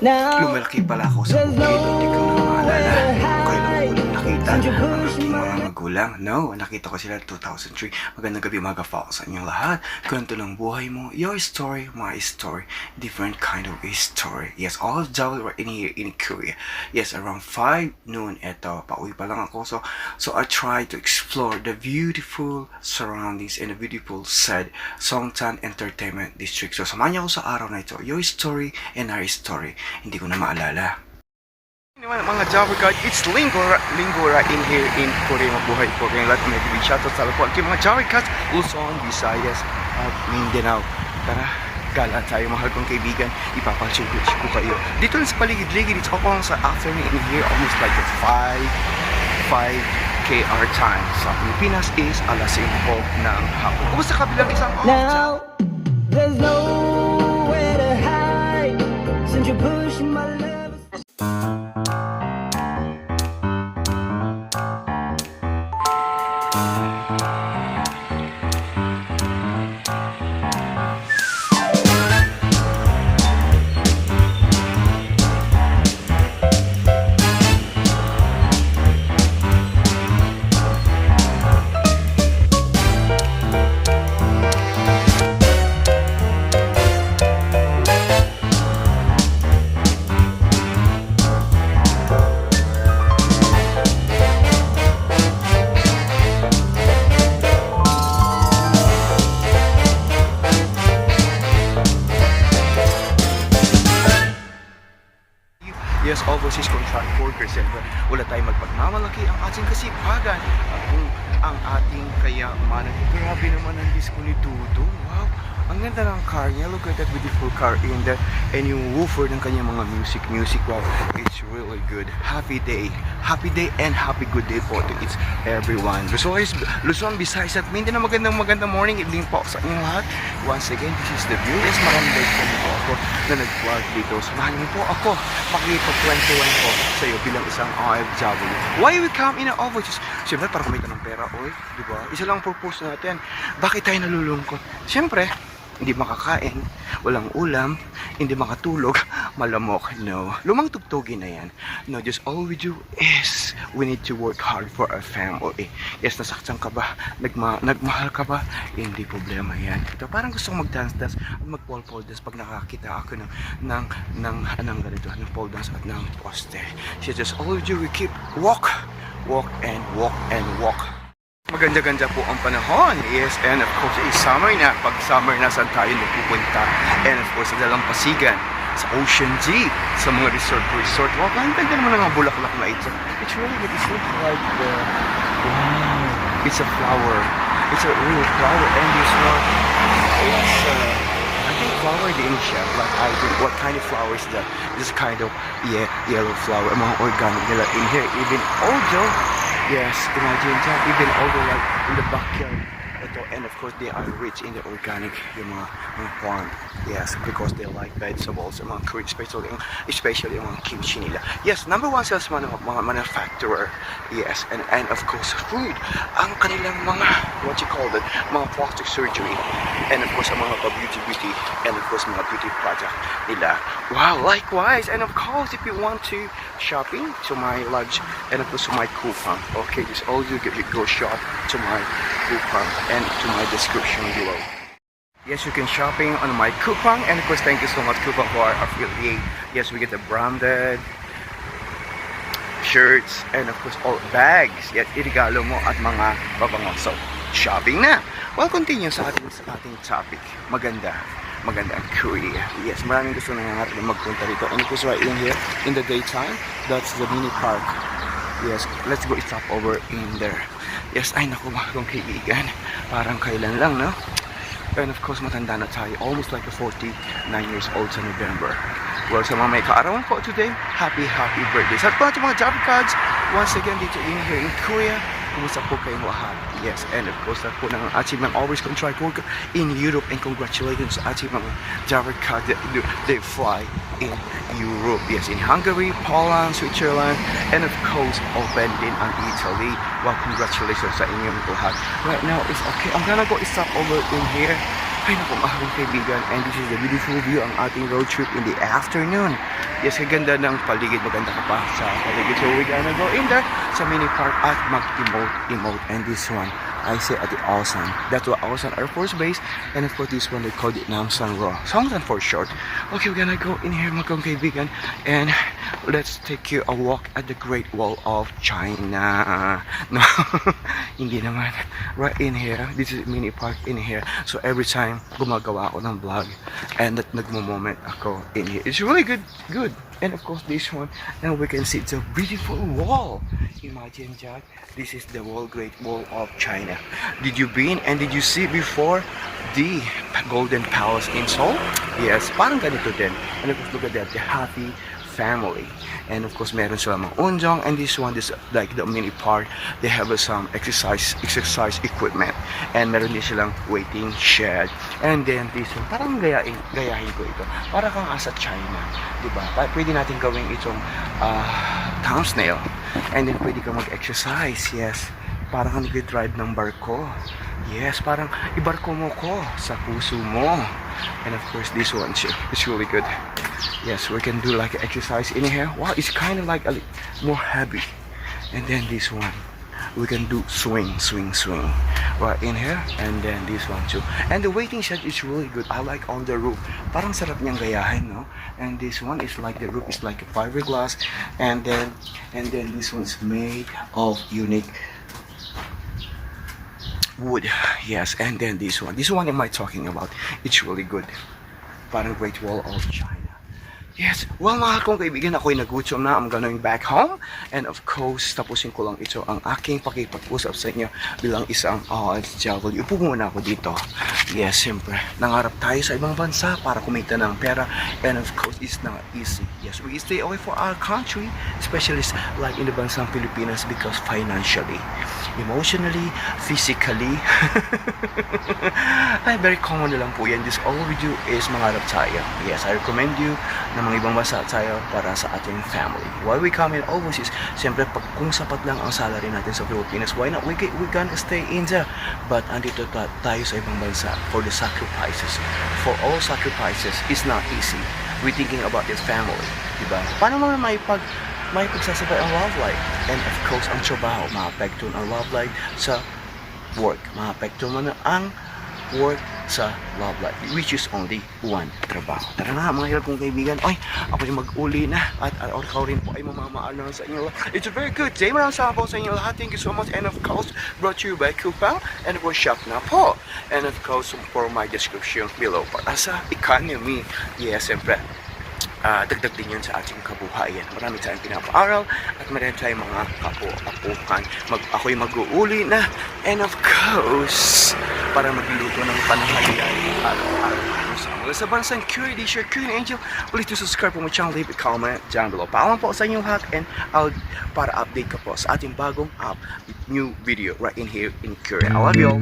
Lumalaki pala ako sa bukid, hindi ko na maalala kung kailan ko ulit nakita ang aking mga magulang. No, nakita ko sila 2003. Magandang gabi mga ka-fall sa inyong lahat. Kwento ng buhay mo, your story, my story, different kind of story. Yes, all of Java were in here in Korea. Yes, around 5 noon, eto, pauwi pa lang ako. So I tried to explore the beautiful surroundings and the beautiful said Songtan Entertainment District. So samahan niyo ako sa araw na ito, your story and our story. Hindi ko na maalala. Mga Java guard, it's Linggo right in here in Korea. Mabuhay po kayong lahat. May big shoutout sa lahat po. Mga Java guards, Luzon, Visayas, at Mindanao. Tara, gala tayo mahal kong kaibigan. Ipapalsig ko kayo. Dito lang sa paligid-ligid, it's ako lang sa afternoon in here, almost like a 5 KR time. Sa Pilipinas is alas 5 ng hapon. Kumusta kabilang isang Now, there's nowhere to hide since you're pushing my love. Yes, overseas contract workers, and wala tayong magpagmamalaki ang ating kasipagan at kung ang ating kayamanan. Grabe naman ang disco ni Dudo. Wow, ang ganda ng car niya. Look at that beautiful car in there. And yung woofer ng kanyang mga music. Wow, it's really good. Happy day and happy good day po to it's everyone. Luzon, Visayas at Mindanao. Magandang morning, evening po sa inyong lahat. Once again, this is the view. Yes, maraming po ako na nag-vlog dito. Samahan niyo po ako makikipag-21 po sa iyo bilang isang OFW. Why we come in an overseas? Siyempre, para kumita ng pera, oy, di ba? Isa lang purpose natin. Bakit tayo nalulungkot? Siyempre, hindi makakain, walang ulam, hindi makatulog, malamok. No, lumang tugtugin na yan. No, just all we do is we need to work hard for our family. Yes, nasaktan ka ba? Nagmahal ka ba? Hindi problema yan. Ito, parang gusto kong mag-dance-dance at mag-pole dance pag nakakita ako ng ganito, ng pole dance at ng poste. So just all we do, we keep walk and walk. Maganda-ganda po ang panahon. Yes, and of course, summer na. Pag summer na, saan tayo nagpupunta? And of course, sa Dalampasigan, sa Ocean G, sa mga resort. Wow, ang ganda naman ng mga bulaklak na ito. It's really good. It's like wow, it's a flower. It's a real flower. And this one, it's I think flower din siya. Like I think, what kind of flower is that? This kind of yellow flower. Ang mga organic nila in here. Even although, yes, imagine that, even over like in the backyard. Ito, and of course, they are rich in the organic, yung mga farm. Yes, because they like vegetables, yung mga Korean, especially yung mga kimchi nila. Yes, number one salesman ng mga manufacturer. Yes, and of course, food. Ang kanilang mga, what you call that, mga plastic surgery. And of course, ang mga beauty. And of course, mga beauty product nila. Wow, likewise. And of course, if you want to shopping to my lodge, and of course, to my coupon. Okay, just all you go shop to my coupon and to my description below. Yes, you can shopping on my coupon, and of course, thank you so much coupon for our affiliate. Yes, we get the branded shirts and of course all bags. Yes, irigalo mo at mga pabango. So, shopping na. Well, continue sa ating topic. Maganda ang Korea. Yes, maraming gusto nangangarap na magpunta rito. And of course, right in here in the daytime, that's the mini park. Yes, let's go stop over in there. Yes, ay naku mga kong kaibigan. Parang kailan lang, no? And of course, matanda na tayo. Almost like a 49 years old sa November. Well, sa mga may kaarawan po today, happy birthday. Sa mga Java cards, once again, dito here in Korea, kumusta po kayong lahat? Yes, and of course, po ng ating mga always contract worker in Europe, and congratulations sa ating mga Java card that they fly in Europe. Yes, in Hungary, Poland, Switzerland, and of course, open din ang Italy. Well, congratulations sa inyong lahat. Right now, it's okay. I'm gonna go stop over in here. Ay naku, mga kaibigan, and this is the beautiful view ang ating road trip in the afternoon. Yes, kaganda ng paligid. Maganda ka pa sa paligid. So we're gonna go in there sa mini park at mag-emote. And this one, I say at the Aosan. That's what Aosan Air Force Base. And of course, this one, they called it Namsan Ro. Songsan for short. Okay, we're gonna go in here, mga kaibigan. And let's take you a walk at the Great Wall of China. No, hindi naman. Right in here, this is mini park in here. So every time gumagawa ako ng vlog and that nagmo-moment ako in here, it's really good. And of course this one, and we can see it's a beautiful wall. Imagine Jack, this is the Great Wall of China. Did you been and did you see before the Golden Palace in Seoul? Yes, parang ganito din. And of course look at that, the happy family. And of course meron sila mga unjong, and this one is like the mini park. They have some exercise equipment, and meron din silang waiting shed. And then this one, parang gayahin ko ito, para kang asa China, diba? Pwede natin gawin itong town snail, and then pwede kang mag-exercise. Yes, parang kang nag-drive ng barko. Yes, parang ibarko mo ko sa puso mo. And of course this one too, it's really good. Yes, we can do like exercise in here. Wow, it's kind of like a more heavy. And then this one, we can do swing right in here. And then this one too. And the waiting shed is really good. I like on the roof. Parang sarap niyang gayahin, no? And this one is like the roof is like a fiberglass. And then this one's made of unique wood. Yes, and then this one am I talking about? It's really good. Parang Great Wall of China. Yes, well mga kong kaibigan, ako'y nagutom na. I'm going back home. And of course, tapusin ko lang ito ang aking pakipag-usap sa inyo bilang isang OFW. Upo muna ako dito. Yes, siyempre, nangarap tayo sa ibang bansa para kumita ng pera. And of course, it's not easy. Yes, we stay away for our country, especially like in the bansang Pilipinas, because financially, emotionally, physically, ay very common na lang po yan. This all we do is mangarap tayo. Yes, I recommend you na mga ibang bansa tayo para sa ating family. Why we come in overseas? Siyempre, kung sapat lang ang salary natin sa Pilipinas, why not? We can stay in there. But andito tayo sa ibang bansa for the sacrifices. For all sacrifices, it's not easy. We thinking about your family. Diba? Paano naman may pagsasabay ang love life? And of course, ang trabaho, maapektuhan ang love life sa work. Maapektuhan ang work sa love life, which is only one trabaho. Tara na mga hirap kong kaibigan. Ay, ako'y mag-uli na at ikaw rin po ay mamamaalam sa inyo. It's a very good day. Maraming salamat po sa inyo lahat. Thank you so much. And of course, brought to you by Kupang and for shop na po. And of course, for my description below para sa economy. Yes, siyempre. Dagdag din yun sa ating kabuhayan. Marami tayong pinapaaral at marami tayong mga kapo-apukan. Ako'y mag-uuli na. And of course, para magluluto ng panahalian araw-araw. Sa bansang Curry, share Curry Angel. Please to subscribe po my channel, leave a comment down below. Paalam po sa inyong lahat, and para update ka po sa ating bagong new video right in here in Curry. I love you all.